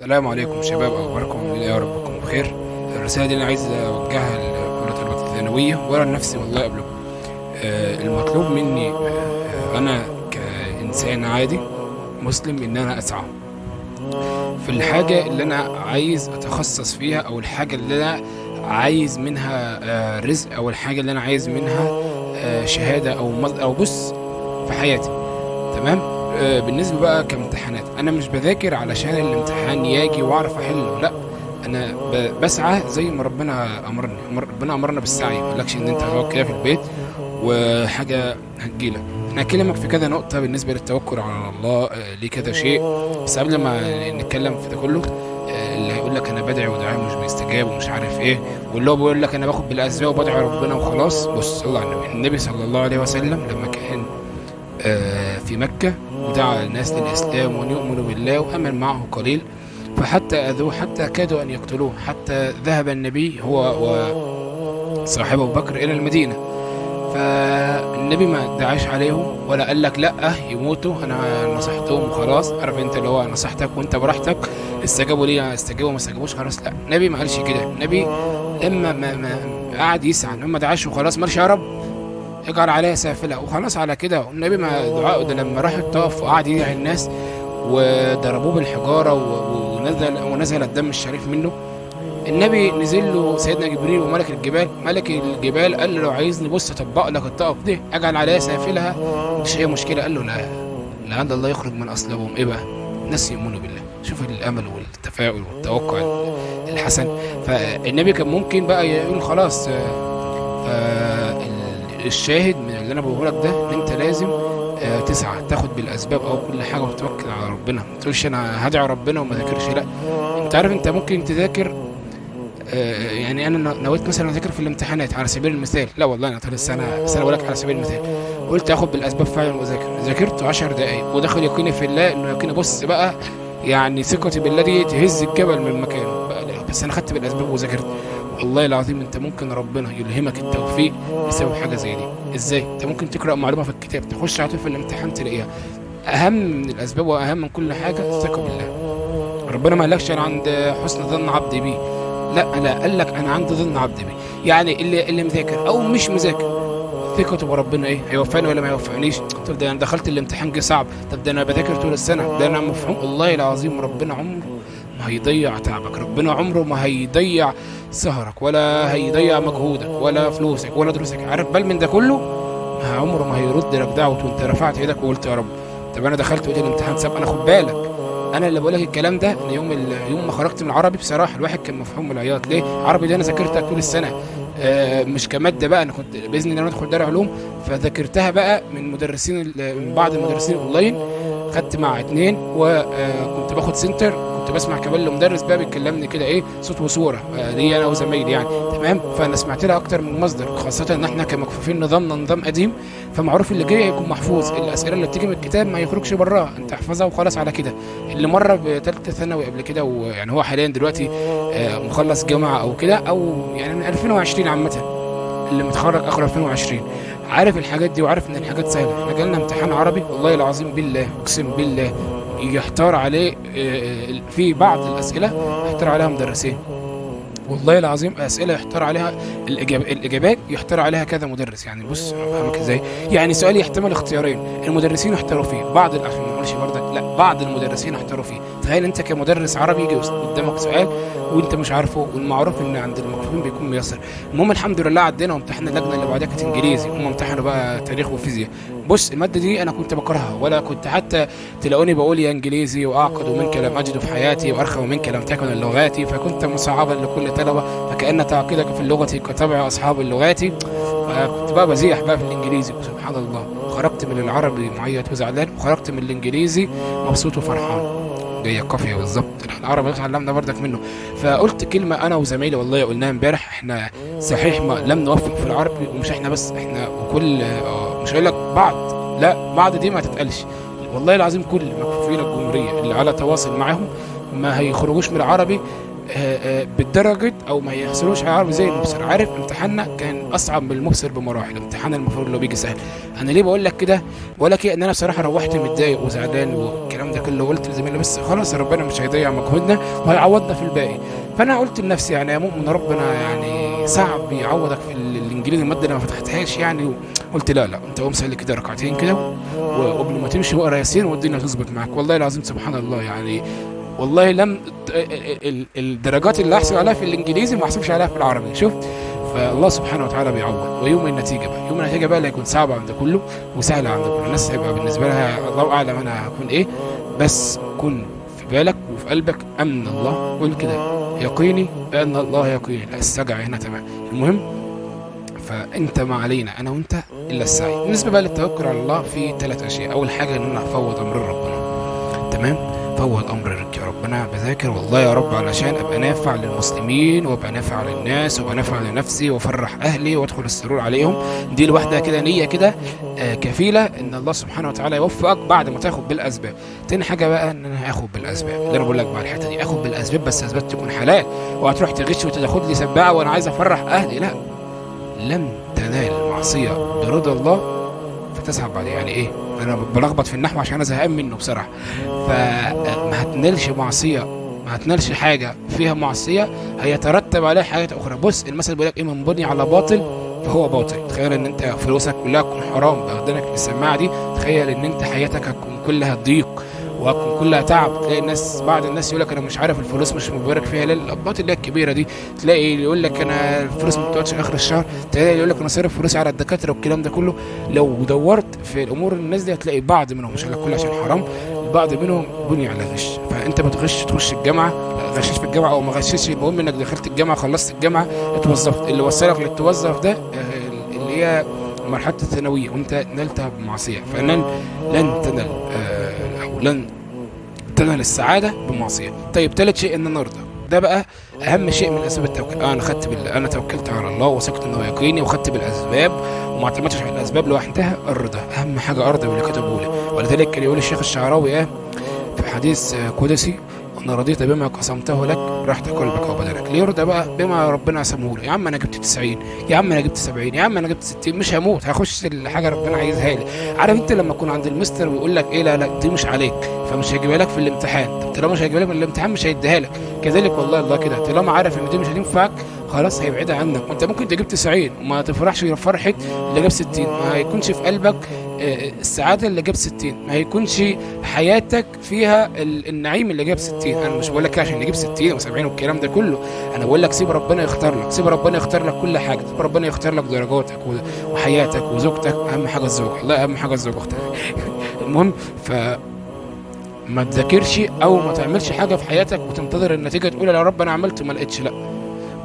السلام عليكم شباب، اخباركم إيه؟ يا رب تكونوا بخير. الرساله دي انا عايز اوجهها لكل طلبه الثانويه ولا لنفسي والله قبلكم. المطلوب مني انا كانسان عادي مسلم ان انا اسعى في الحاجه اللي انا عايز اتخصص فيها، او الحاجه اللي انا عايز منها رزق، او الحاجه اللي انا عايز منها شهاده او او بص في حياتي. تمام. بالنسبه بقى كامتحانات، انا مش بذاكر علشان الامتحان يجي واعرف احله، لا. انا بسعى زي ما ربنا امرني. ربنا امرنا بالسعي، ما قالكش ان انت هتقعد كده في البيت وحاجه هتجيلك. انا هكلمك في كذا نقطه بالنسبه للتوكل على الله، ليه كذا شيء. بس قبل ما نتكلم في ده كله، اللي هيقول لك انا بدعي ودعائي مش بيستجاب ومش عارف ايه، واللي هو بيقول لك انا باخد بالاسباب وبدعي ربنا وخلاص. بص، صلى على النبي. النبي صلى الله عليه وسلم لما كان في مكة ودعا الناس للإسلام وأن يؤمنوا بالله، وأمن معه قليل فحتى أذوه، حتى كادوا أن يقتلوه، حتى ذهب النبي هو وصاحبه أبو بكر إلى المدينة. فالنبي ما دعاش عليهم ولا قال لك لا يموتوا، انا نصحتهم وخلاص. عارف انت اللي هو نصحتك وانت براحتك، استجابوا لي استجابوا، ما استجابوش خلاص. لا، النبي ما قالش كده. النبي لما ما قعد يسعى، ما دعاش وخلاص، مالش يا رب اجعل عليها سافلة وخلاص على كده. النبي ما دعاء ده لما راح الطواف وقعد يدعي الناس وضربوه بالحجارة ونزل الدم الشريف منه. النبي نزل له سيدنا جبريل وملك الجبال. ملك الجبال قال له لو عايزني بص اطبق لك الطائف دي، اجعل عليها سافلها، مش هي مشكلة. قال له لا، لعل الله يخرج من اصلابهم ايه بقى؟ ناس يؤمنوا بالله. شوف الامل والتفاؤل والتوقع الحسن. فالنبي كان ممكن بقى يقول خلاص. الشاهد من اللي انا بقوله لك ده ان انت لازم تسعى، تاخد بالاسباب او كل حاجه وتتوكل على ربنا. ما تقولش انا هدعي ربنا وما ذاكرش، لا. انت عارف انت ممكن تذاكر. يعني انا نويت مثلا اذاكر في الامتحانات على سبيل المثال، لا والله انا طول السنه بقول لك على سبيل المثال، قلت اخد بالاسباب فعلا واذاكر. ذاكرت 10 دقائق ودخل يقيني في الله انه يقيني. بص بقى، يعني ثقتي بالله دي تهز الجبل من مكانه بقى. بس انا خدت بالاسباب وذاكرت. والله العظيم انت ممكن ربنا يلهمك التوفيق بسبب حاجه زي دي. ازاي؟ انت ممكن تقرا معلومه في الكتاب تخش على طول في الامتحان تلاقيها. اهم من الاسباب واهم من كل حاجه الثقه بالله. ربنا ما قالكش انا عند حسن ظن عبدي بي، لا قال لك انا عند ظن عبدي بي. يعني اللي مذاكر او مش مذاكر، ثقته بربنا ايه؟ هيوفقني ولا ما يوفقنيش؟ طب ده انا دخلت الامتحان جه صعب، طب ده انا بذاكر طول السنه، ده انا مفهوم. والله العظيم ربنا عمره ما هيضيع تعبك، ربنا عمره ما هيضيع سهرك ولا هيضيع مجهودك ولا فلوسك ولا دروسك. عارف بل من ده كله، عمره ما هيرد لك دعوه وانت رفعت ايدك وقلت يا رب. طب انا دخلت وقلت الامتحان ساب، انا خد بالك. انا اللي بقول لك الكلام ده ان يوم ما خرجت من العربي بصراحه الواحد كان مفهوم من العياط. ليه؟ عربي ده انا ذاكرتها طول السنه، مش كماده بقى. انا كنت باذن الله ادخل دار علوم، فذاكرتها بقى من من بعض المدرسين اونلاين. خدت مع اتنين وكنت باخد سنتر، كنت بسمع كمان لمدرس بقى بيكلمني كده ايه، صوت وصوره ليا انا وزمايلي يعني. تمام. فانا سمعت لها اكتر من مصدر، خاصه ان احنا كمكفوفين نظامنا نظام قديم، فمعروف اللي جاي يكون محفوظ. الاسئله اللي بتيجي من الكتاب ما يخرجش براها، انت احفظها وخلاص على كده. اللي مره بثالثه ثانوي قبل كده، ويعني هو حاليا دلوقتي مخلص جامعه او كده، او يعني من 2020 عامه، اللي متخرج اخر 2020، عارف الحاجات دي وعارف ان الحاجات سهله. احنا جالنا امتحان عربي والله العظيم بالله اقسم بالله يحتار عليه في بعض الاسئله يحتار عليها مدرسين. والله العظيم اسئله يحتار عليها الاجابات يحتار عليها كذا مدرس. يعني بص انا بفهمك ازاي. يعني سؤال يحتمل اختيارين، المدرسين يحتاروا فيه، بعض عشان ما اقولش برضك لا، بعض المدرسين يحتاروا فيه. تخيل انت كمدرس عربي يجي قدامك سؤال وانت مش عارفه، والمعروف ان عند المكفوفين بيكون ميسر. المهم الحمد لله عدينا، وامتحنا اللجنه اللي بعدها كانت انجليزي، هم امتحنوا بقى تاريخ وفيزياء. بص الماده دي انا كنت بكرهها، ولا كنت حتى تلاقوني بقول يا انجليزي واعقد منك لم اجد في حياتي وارخم منك لم تكن اللغات، فكنت مصعبا لكل طلبه فكأن تعقيدك في اللغه كطبع اصحاب اللغات. فكنت بقى بزيح بقى في الانجليزي، وسبحان الله خرجت من العربي معيط وزعلان، وخرجت من الانجليزي مبسوط وفرحان. جاي قافيه بالظبط، العربي اتعلمنا بردك منه. فقلت كلمه انا وزمايلي والله قلناها امبارح، احنا صحيح ما لم نوفق في العربي، ومش احنا بس، احنا وكل مش هقول لك بعض، لا بعض دي ما تتقالش. والله العظيم كل مكفوفين الجمهوريه اللي على تواصل معاهم ما هيخرجوش من العربي بالدرجه او ما يحصلوش على العربي زي المبصر. عارف امتحاننا كان اصعب من المبصر بمراحل. امتحان المفروض اللي هو بيجي سهل. انا ليه بقول لك كده؟ بقول لك ايه، ان انا بصراحه روحت متضايق وزعلان والكلام ده كله، قلت لزميلي بس خلاص ربنا مش هيضيع مجهودنا وهيعوضنا في الباقي. فانا قلت لنفسي يعني يا مؤمن ربنا يعني صعب يعوضك في الانجليزي الماده اللي ما فتحتهاش يعني. قلت لا انت قوم صلي كده ركعتين كده وقبل ما تمشي واقرا ياسين والدنيا تظبط معاك. والله العظيم سبحان الله يعني، والله لم الدرجات اللي احسب عليها في الانجليزي ما احسبش عليها في العربي. شوف، فالله سبحانه وتعالى بيعوض. ويوم النتيجه بقى، يوم النتيجه بقى اللي هيكون صعب عند كله وسهل عند كل الناس، هيبقى بالنسبه لها الله اعلم انا هكون ايه. بس كن في بالك وفي قلبك امن الله. قول كده يقيني بان الله يقيني، لا السجع هنا تمام. المهم، فانت ما علينا انا وانت الا السعي. بالنسبه بقى للتوكل على الله في 3 اشياء. اول حاجه ان انا افوض امر ربنا، تمام، فوض امرك يا ربنا. بذاكر والله يا رب علشان ابقى نافع للمسلمين وابقى نافع للناس وابقى نافع لنفسي وافرح اهلي وادخل السرور عليهم. دي لوحدها كده نيه كده كفيله ان الله سبحانه وتعالى يوفقك بعد ما تاخد بالاسباب. تاني حاجه بقى ان انا هاخد بالاسباب، اللي انا بقول لك بقى الحته دي، اخد بالاسباب بس اسباب تكون حلال. وهتروح تغش وتاخد لي سباعه وانا عايز افرح اهلي، لا. لن تنال المعصيه برضا الله فتسحب عليه. يعني ايه؟ انا بلخبط في النحو عشان انا زهقان منه بصراحه. فما هتنالش معصيه، ما هتنالش حاجه فيها معصيه هيترتب عليها حاجات اخرى. بص المثل بيقول لك ايه، من بني على باطل فهو باطل. تخيل ان انت فلوسك كلها تكون حرام باخدينك السماعه دي، تخيل ان انت حياتك هتكون كلها ضيق وهتكون كلها تعب. تلاقي الناس، بعض الناس يقول لك انا مش عارف الفلوس مش مبارك فيها. لا، الاباط اللي هي الكبيره دي، تلاقي يقول لك انا الفلوس ما بتقعدش اخر الشهر، تلاقي يقول لك انا صارف فلوسي على الدكاتره والكلام ده كله. لو دورت في الامور الناس دي هتلاقي بعض منهم، مش هقول لك كله عشان حرام، البعض منهم بني على غش. فانت بتغش تخش الجامعه، غشيش في الجامعه او ما غشيش، المهم انك دخلت الجامعه خلصت الجامعه اتوظفت. اللي وصلك للتوظف ده اللي هي مرحله الثانويه وانت نلتها بمعصيه، فلن تنال او لن تنال السعاده بمعصيه. طيب ثالث شيء ان نرضى. ده بقى اهم شيء من اسباب التوكل. انا خدت انا توكلت على الله وثقت انه يقيني وخدت بالاسباب وما اعتمدتش على الاسباب لوحدها. الرضا اهم حاجه، ارضى باللي كتبه لي. ولذلك كان يقول الشيخ الشعراوي في حديث قدسي، انا رضيت بما قسمته لك راحت قلبك وبدنك. ليه يرضى بقى بما ربنا قسمه له؟ يا عم انا جبت 90، يا عم انا جبت 70، يا عم انا جبت 60، مش هموت هخش الحاجه ربنا عايزها لي. عارف انت لما تكون عند المستر ويقول لك ايه، لا دي مش عليك فمش هيجيبها لك في الامتحان. طب طالما مش هيجيبها لك في الامتحان مش هيديها لك. كذلك والله الله كده، طالما عارف ان دي مش هتنفعك خلاص هيبعدها عنك. وانت ممكن تجيب 90 وما تفرحش فرحه اللي جاب 60، ما هيكونش في قلبك السعاده اللي جاب 60، ما هيكونش حياتك فيها النعيم اللي جاب 60. انا مش بقول لك عشان نجيب 60 و70 والكلام ده كله، انا بقول لك سيب ربنا يختار لك، سيب ربنا يختار لك كل حاجه، سيب ربنا يختار لك درجاتك وحياتك وزوجتك. اهم حاجه الزوجه، والله اهم حاجه الزوجه اختك. المهم، ما تذاكرش او ما تعملش حاجه في حياتك وتنتظر النتيجه تقول يا رب انا عملت وما لقيتش. لا،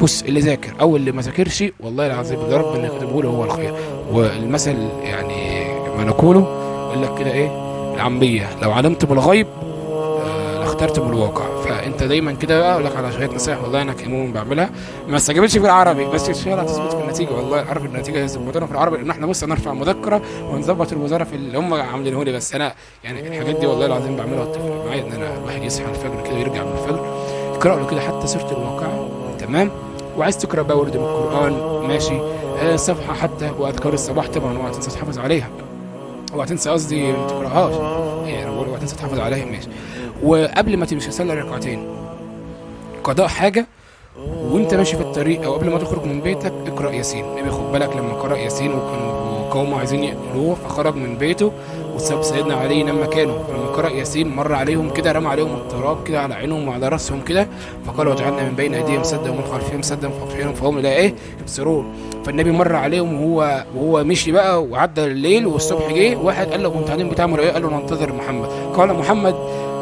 بص اللي ذاكر او اللي ما ذاكرش والله العظيم اللي ربنا كتبه له هو الخير. والمثل يعني ما نقوله يقول لك كده ايه، العاميه لو علمت بالغيب لاخترت بالواقع. فانت دايما كده بقى اقول لك على شويه نصايح والله انا كمؤمن بعملها، ما استجابتش في العربي بس ان شاء الله هتظبط في النتيجه. والله عارف النتيجه هتظبطنا في العربي لان احنا بص هنرفع مذكره ونظبط الوزاره في اللي هم عاملينه لي. بس انا يعني الحاجات دي والله العظيم بعملها وتفرق معايا، ان انا الواحد يصحى الفجر كده يرجع من الفجر يقرا له كده حتى سوره الواقعه، تمام. وعايز تقرا بقى ورد من القران ماشي، صفحه حتى، واذكار الصباح طبعا اوعى تنسى تحافظ عليها، اوعى تنسى قصدي ما تقراهاش يعني، اوعى تنسى تحافظ عليها ماشي. وقبل ما تمشي صلي ركعتين قضاء حاجه وانت ماشي في الطريق او قبل ما تخرج من بيتك اقرا ياسين. النبي خد بالك لما قرا ياسين وكانوا قومه عايزين يقتلوه فخرج من بيته وساب سيدنا علي نام مكانه. فلما قرا ياسين مر عليهم كده، رمى عليهم التراب كده على عينهم وعلى راسهم كده، فقال وجعلنا من بين ايديهم سدا ومن خلفهم سدا فاغشيناهم فهم لا ايه يبصرون. فالنبي مر عليهم وهو مشي بقى وعدى الليل والصبح جه واحد قال له كنتوا قاعدين بتعملوا ايه؟ قال له ننتظر محمد. قال محمد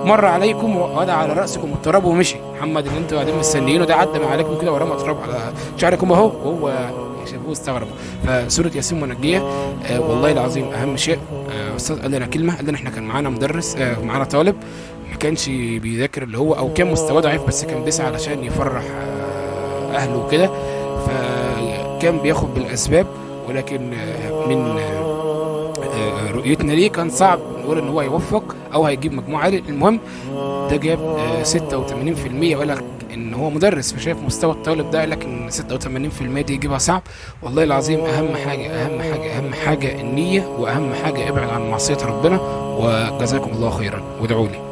مر عليكم ووضع على راسكم التراب ومشي. محمد اللي انتوا قاعدين مستنيينه ده عدى من عليكم كده ورمى تراب على شعركم اهو، وهو شافوه استغرب. فسوره ياسين منجيه والله العظيم اهم شيء. استاذ قال لنا كلمه، قال لنا احنا كان معانا مدرس معانا طالب ما كانش بيذاكر اللي هو او كان مستواه ضعيف بس كان بيسعى علشان يفرح اهله وكده، فكان بياخد بالاسباب ولكن من رؤيتنا ليه كان صعب نقول ان هو هيوفق او هيجيب مجموع عالي. المهم ده جاب 86%، وقال لك ان هو مدرس فشايف مستوى الطالب ده، قال لك ان 86% دي يجيبها صعب. والله العظيم اهم حاجه النيه، واهم حاجه ابعد عن معصيه ربنا. وجزاكم الله خيرا، وادعوا لي.